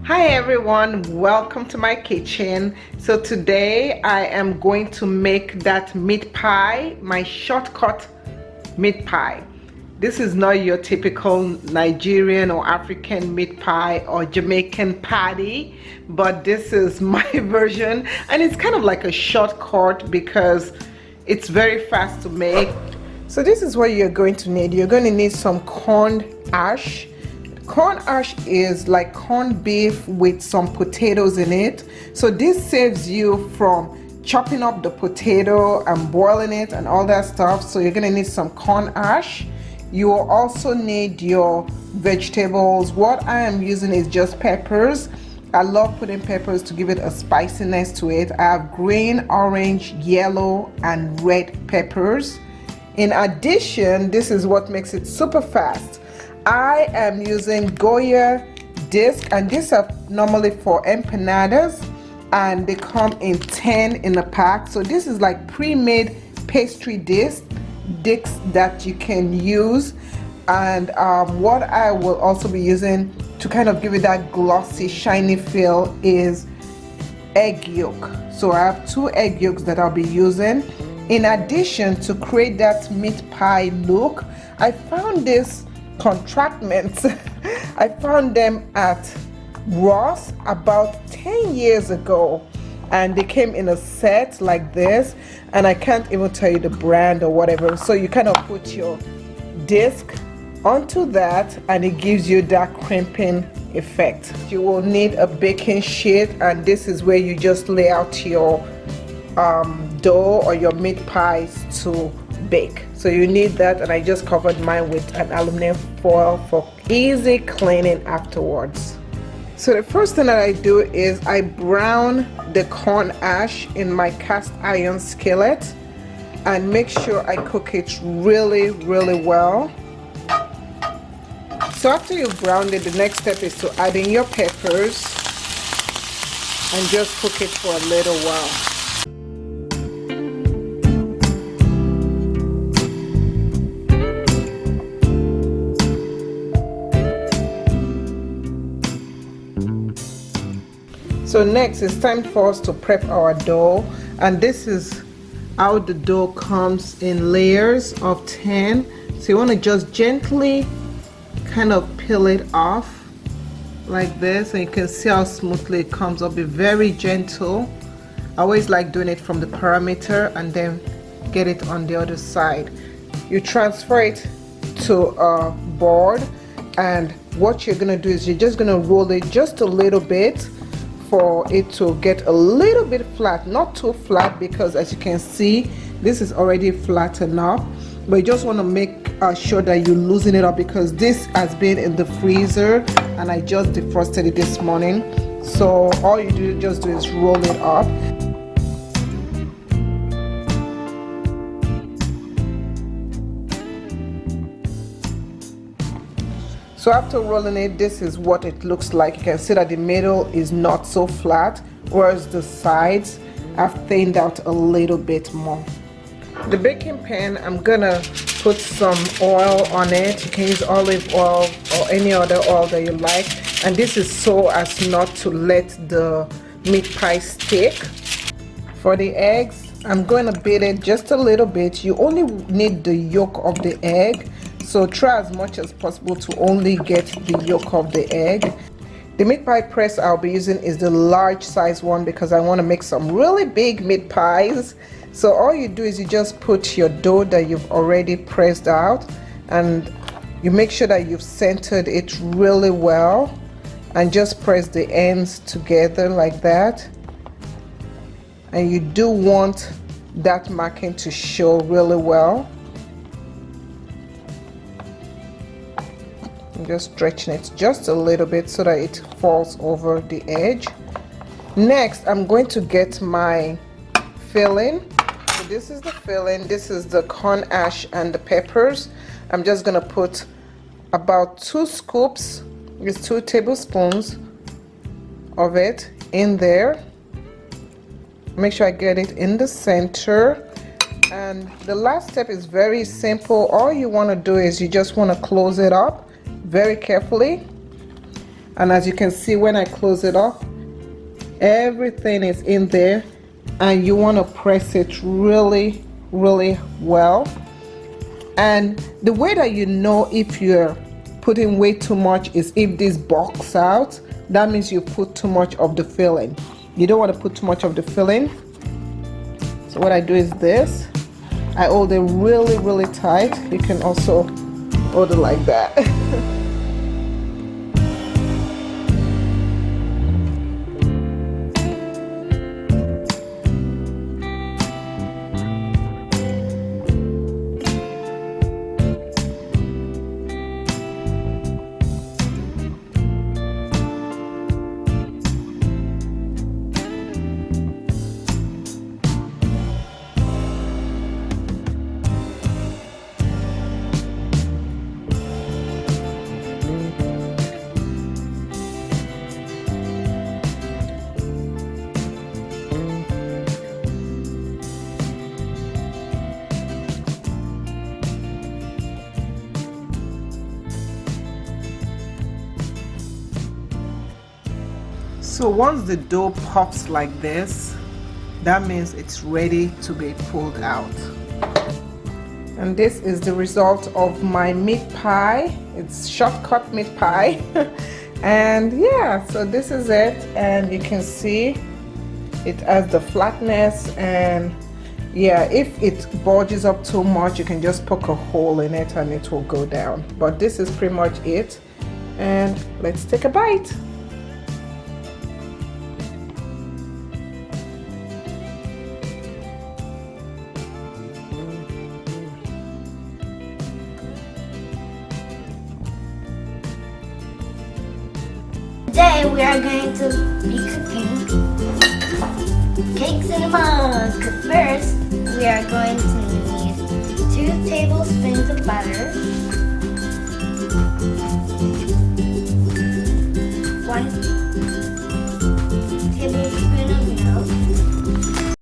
Hi everyone, welcome to my kitchen. So today I am going to make that meat pie, my shortcut meat pie. This is not your typical Nigerian or African meat pie or Jamaican patty, but this is my version, and it's kind of like a shortcut because it's very fast to make. So this is what you're going to need. You're going to need some corned ash. Corn ash is like corned beef with some potatoes in it. So this saves you from chopping up the potato and boiling it and all that stuff. So you're gonna need some corn ash. You will also need your vegetables. What I am using is just peppers. I love putting peppers to give it a spiciness to it. I have green, orange, yellow, and red peppers. In addition, this is what makes it super fast. I am using Goya disc, and these are normally for empanadas, and they come in 10 in a pack. So this is like pre-made pastry discs that you can use. And what I will also be using to kind of give it that glossy, shiny feel is egg yolk. So I have 2 egg yolks that I'll be using. In addition, to create that meat pie look, I found this contractments. I found them at Ross about 10 years ago, and they came in a set like this, and I can't even tell you the brand or whatever. So you kind of put your disc onto that and it gives you that crimping effect. You will need a baking sheet, and this is where you just lay out your dough or your meat pies to bake. So you need that, and I just covered mine with an aluminum foil for easy cleaning afterwards. So the first thing that I do is I brown the corn ash in my cast iron skillet and make sure I cook it really well. So after you've browned it, the next step is to add in your peppers and just cook it for a little while. So next it's time for us to prep our dough, and this is how the dough comes in layers of 10. So you want to just gently kind of peel it off like this, and you can see how smoothly it comes up. Be very gentle. I always like doing it from the perimeter and then get it on the other side. You transfer it to a board, and what you're gonna do is you're just gonna roll it just a little bit for it to get a little bit flat, not too flat, because as you can see this is already flat enough, but you just want to make sure that you loosen it up, because this has been in the freezer and I just defrosted it this morning. So all you just do is roll it up. So after rolling it, this is what it looks like. You can see that the middle is not so flat, whereas the sides have thinned out a little bit more. The baking pan, I'm gonna put some oil on it. You can use olive oil or any other oil that you like. And this is so as not to let the meat pie stick. For the eggs, I'm going to beat it just a little bit. You only need the yolk of the egg. So try as much as possible to only get the yolk of the egg. The meat pie press I'll be using is the large size one because I want to make some really big meat pies. So all you do is you just put your dough that you've already pressed out, and you make sure that you've centered it really well, and just press the ends together like that. And you do want that marking to show really well. I'm just stretching it just a little bit so that it falls over the edge. Next, I'm going to get my filling. So this is the filling. This is the corn ash and the peppers. I'm just gonna put about 2 scoops, with 2 tablespoons of it in there. Make sure I get it in the center. And the last step is very simple. All you want to do is you just want to close it up very carefully, And as you can see, when I close it up, everything is in there, and you want to press it really well. And the way that you know if you're putting way too much is if this bulks out. That means you put too much of the filling. You don't want to put too much of the filling. So what I do is this. I hold it really tight. You can also hold it like that. So once the dough pops like this, that means it's ready to be pulled out. And this is the result of my meat pie. It's shortcut meat pie. And yeah, so this is it, and you can see it has the flatness. And yeah, if it bulges up too much, you can just poke a hole in it and it will go down. But this is pretty much it, and let's take a bite. Today we are going to be cooking cakes in a mug. First, we are going to need 2 tablespoons of butter,